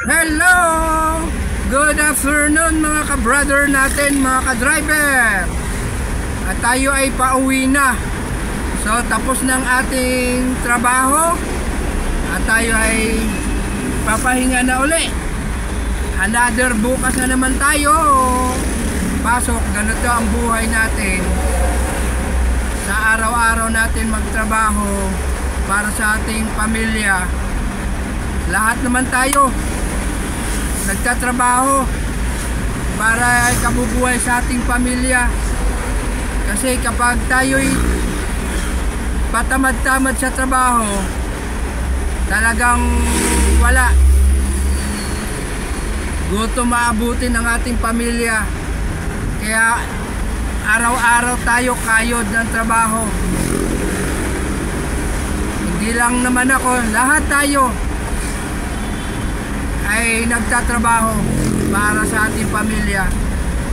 Hello! Good afternoon mga ka-brother natin, mga ka-driver. At tayo ay pauwi na. So tapos ng ating trabaho at tayo ay papahinga na uli. Another bukas na naman tayo. Pasok, ganito ang buhay natin. Sa araw-araw natin magtrabaho para sa ating pamilya. Lahat naman tayo nagtatrabaho para ikabubuhay sa ating pamilya. Kasi kapag tayo'y patamad-tamad sa trabaho, talagang wala. Gutom maabutin ng ating pamilya. Kaya araw-araw tayo kayod ng trabaho. Hindi lang naman ako, lahat tayo ay nagtatrabaho para sa ating pamilya.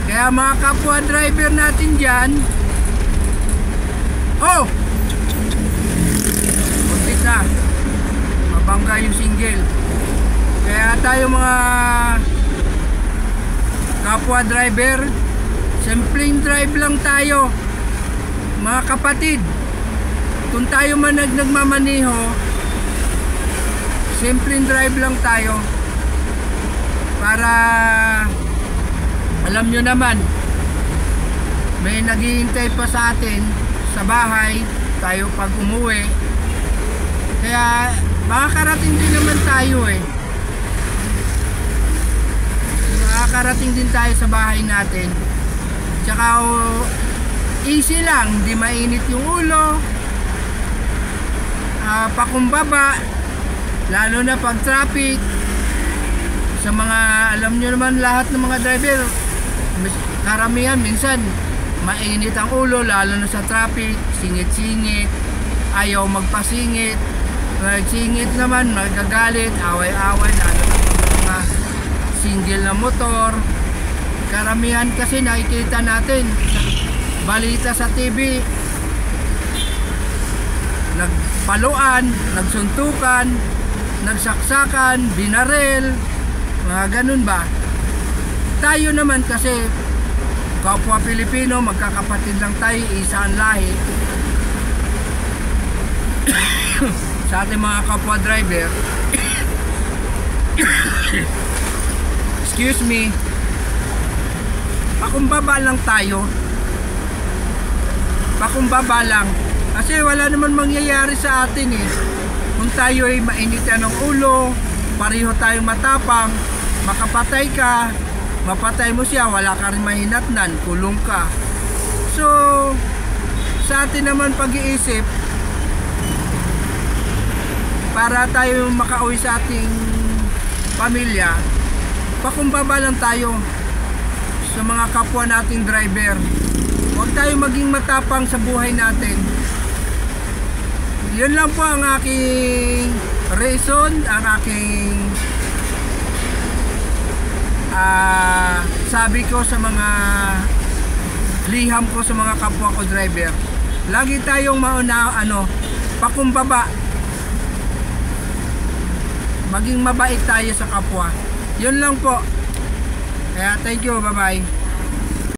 Kaya mga kapwa driver natin dyan, muntik na mabangga yung single. Kaya tayo mga kapwa driver, simpleng drive lang tayo mga kapatid. Kung tayo man nagmamaniho, simpleng drive lang tayo para alam nyo naman may naghihintay pa sa atin sa bahay tayo pag umuwi. Kaya makakarating din naman tayo makakarating din tayo sa bahay natin. Tsaka easy lang, hindi mainit yung ulo, pakumbaba, lalo na pag traffic. Sa mga, alam nyo naman lahat ng mga driver, karamihan minsan mainit ang ulo, lalo na sa traffic, singit-singit, ayaw magpasingit, magsingit naman, magagalit, away-away, lalo na mga single na motor. Karamihan kasi nakikita natin balita sa TV, nagpaluan, nagsuntukan, nagsaksakan, binarel, mga ganun ba. Tayo naman kasi kapwa Pilipino, magkakapatid lang tayo, isa ang lahi. Sa ating mga kapwa driver, excuse me, pakumbaba lang tayo, pakumbaba lang, kasi wala naman mangyayari sa atin kung tayo ay mainitan ng ulo, pareho tayong matapang, makapatay ka, mapatay mo siya, wala ka rin mahinatnan, kulong ka. So sa atin naman pag-iisip, para tayo makauwi sa ating pamilya, pakumbaba lang tayo sa mga kapwa nating driver. Huwag tayo maging matapang sa buhay natin. Yun lang po ang aking reason, ang aking sabi ko sa mga liham ko sa mga kapwa ko driver. Lagi tayong pakumbaba, maging mabait tayo sa kapwa. Yun lang po. Kaya thank you, bye bye.